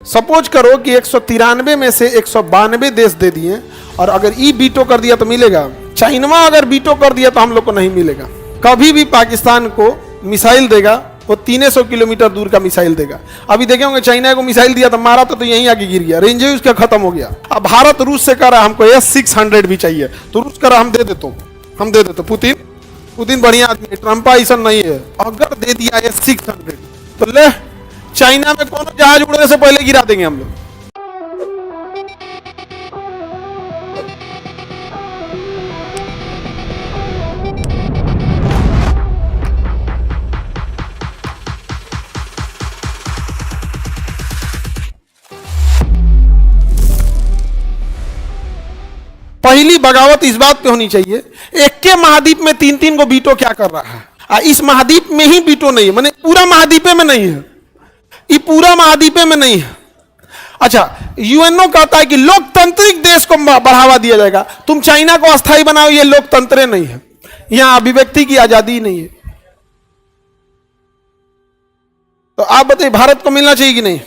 Suppose करो कि 193 में से 192 देश दे दिए और अगर ई बीटो कर दिया तो मिलेगा। चाइना अगर बीटो कर दिया तो हम लोग को नहीं मिलेगा। कभी भी पाकिस्तान को मिसाइल देगा वो 300 किलोमीटर दूर का मिसाइल देगा। अभी देखे होंगे चाइना को मिसाइल दिया तो मारा तो यहीं आके गिर गया, रेंज उसका खत्म हो गया। अब भारत रूस से कह रहा हमको S-600 भी चाहिए तो रूस कह रहा हम दे देते। पुतिन बढ़िया आदमी है, ट्रंप ऐसा नहीं है। अगर दे दिया S-600 तो ले चाइना में कौन जहाज उड़ने से पहले गिरा देंगे हम लोग। पहली बगावत इस बात पे होनी चाहिए, एक के महाद्वीप में 3-3 को बीटो क्या कर रहा है। इस महाद्वीप में ही बीटो नहीं है, माने पूरा महाद्वीप में नहीं है, ये पूरा महाद्वीप में नहीं है। अच्छा, यूएनओ कहता है कि लोकतांत्रिक देश को बढ़ावा दिया जाएगा। तुम चाइना को अस्थायी बनाओ, ये लोकतंत्र नहीं है, यहां अभिव्यक्ति की आजादी नहीं है। तो आप बताइए भारत को मिलना चाहिए कि नहीं?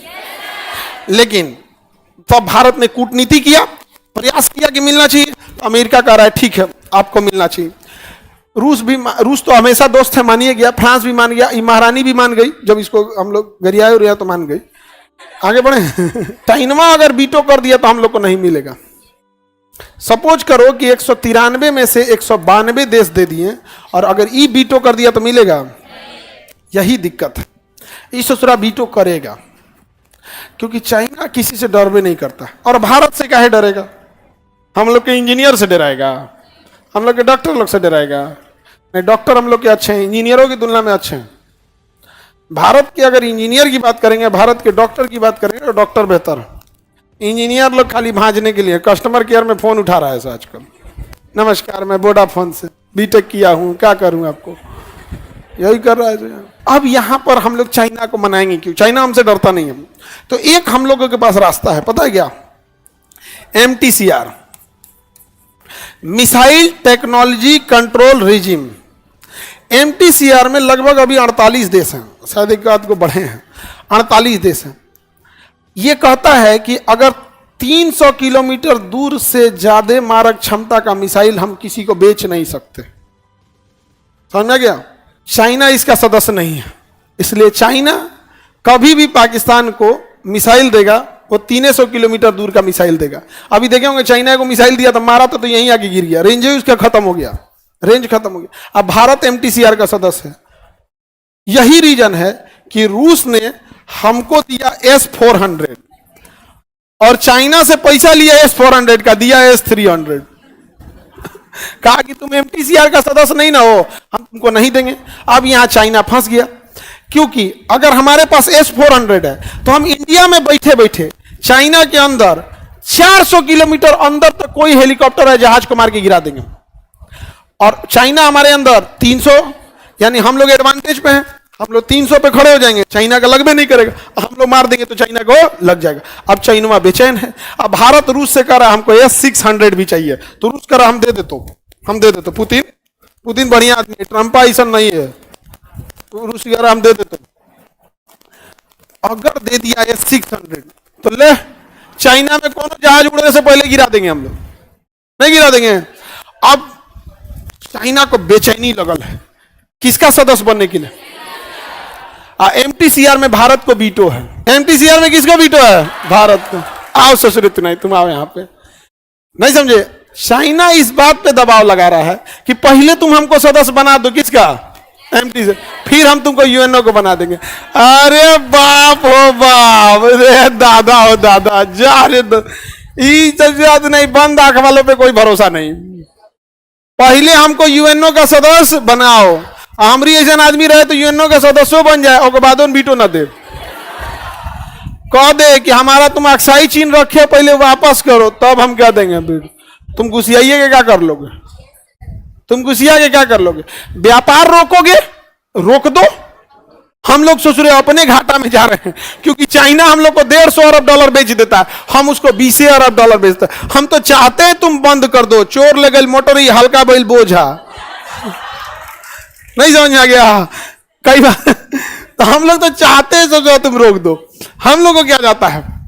लेकिन तो भारत ने कूटनीति किया, प्रयास किया कि मिलना चाहिए, तो अमेरिका कह रहा है ठीक है आपको मिलना चाहिए। रूस तो हमेशा दोस्त है, मानिए गया। फ्रांस भी मान गया, महारानी भी मान गई, जब इसको हम लोग गरियाए उरिया तो मान गई। आगे बढ़े। चाइना अगर बीटो कर दिया तो हम लोग को नहीं मिलेगा। सपोज करो कि 193 में से 192 देश दे दिए और अगर ई बीटो कर दिया तो मिलेगा। यही दिक्कत है, इस ससुरा बीटो करेगा क्योंकि चाइना किसी से डर भी नहीं करता। और भारत से काहे डरेगा? हम लोग के इंजीनियर से डराएगा, हम लोग के डॉक्टर लोग से डराएगा? नहीं, डॉक्टर हम लोग के अच्छे हैं, इंजीनियरों की तुलना में अच्छे हैं। भारत के अगर इंजीनियर की बात करेंगे, भारत के डॉक्टर की बात करेंगे तो डॉक्टर बेहतर है। इंजीनियर लोग खाली भांजने के लिए कस्टमर केयर में फोन उठा रहा है आजकल। नमस्कार, मैं वोडाफोन से बीटेक किया हूं, क्या करूं आपको, यही कर रहा है। अब यहां पर हम लोग चाइना को मनाएंगे क्यों? चाइना हमसे डरता नहीं है। तो एक हम लोगों के पास रास्ता है, पता है क्या? MTCR, missile technology control regime. MTCR में लगभग अभी 48 देश हैं, शायद एक आध को बढ़े हैं, 48 देश हैं। यह कहता है कि अगर 300 किलोमीटर दूर से ज्यादा मारक क्षमता का मिसाइल हम किसी को बेच नहीं सकते। समझ में गया? चाइना इसका सदस्य नहीं है, इसलिए चाइना कभी भी पाकिस्तान को मिसाइल देगा वो 300 किलोमीटर दूर का मिसाइल देगा। अभी देखे होंगे चाइना को मिसाइल दिया तो मारा तो यहीं आके गिर गया, रेंज उसका खत्म हो गया, रेंज खत्म हो गया। अब भारत MTCR का सदस्य है। यही रीजन है कि रूस ने हमको दिया S-400 और चाइना से पैसा लिया S-400 का, दिया S-300। कहा कि तुम MTCR का सदस्य नहीं ना हो, हम तुमको नहीं देंगे। अब यहां चाइना फंस गया, क्योंकि अगर हमारे पास S-400 है तो हम इंडिया में बैठे बैठे चाइना के अंदर 400 किलोमीटर अंदर तक कोई हेलीकॉप्टर है जहाज को मार के गिरा देंगे। और चाइना हमारे अंदर 300, यानी हम लोग एडवांटेज पे हैं, हम लोग 300 पे खड़े हो जाएंगे, चाइना का लगभग नहीं करेगा। हम लोग मार देंगे तो चाइना को लग जाएगा। अब चाइना बेचैन है। अब भारत रूस से कह रहा हमको S-600 भी चाहिए तो रूस कह रहा हम दे देते। पुतिन बढ़िया आदमी है, ट्रंप ऐसा नहीं है, तो रूस कह रहा हम दे देते। अगर दे दिया S-600 तो ले चाइना में कौन जहाज उड़ने से पहले गिरा देंगे हम लोग, नहीं गिरा देंगे। अब चाइना को बेचैनी लगल है किसका सदस्य बनने के लिए? MTCR में भारत को बीटो है। MTCR में किसको बीटो है? भारत को। आओ ससुरित नहीं, तुम आओ यहां पे, नहीं समझे? चाइना इस बात पे दबाव लगा रहा है कि पहले तुम हमको सदस्य बना दो, किसका? MTCR, फिर हम तुमको UNO को बना देंगे। अरे बाप हो बाप, रे दादा हो दादा, जा रे नहीं, बंद आंख वालों पे कोई भरोसा नहीं। पहले हमको UNO का सदस्य बनाओ, हमारी ऐसा आदमी रहे तो UNO का सदस्य बन जाए और बाद में बीटो ना दे, कह दे कि हमारा तुम अक्साई चीन रखे पहले वापस करो, तब हम क्या देंगे बीटो। तुम घुसियाइए के क्या कर लोगे? तुम घुसिया के क्या कर लोगे? व्यापार रोकोगे? रोक दो। हम लोग सोच रहे अपने घाटा में जा रहे हैं, क्योंकि चाइना हम लोग को $150 अरब बेच देता है, हम उसको $20 अरब बेचते हैं। हम तो चाहते हैं तुम बंद कर दो, चोर ले गई मोटर हल्का बैल बोझा। नहीं समझ आ गया? कई बार तो हम लोग तो चाहते हैं, सोचो तुम रोक दो। हम लोग को क्या जाता है?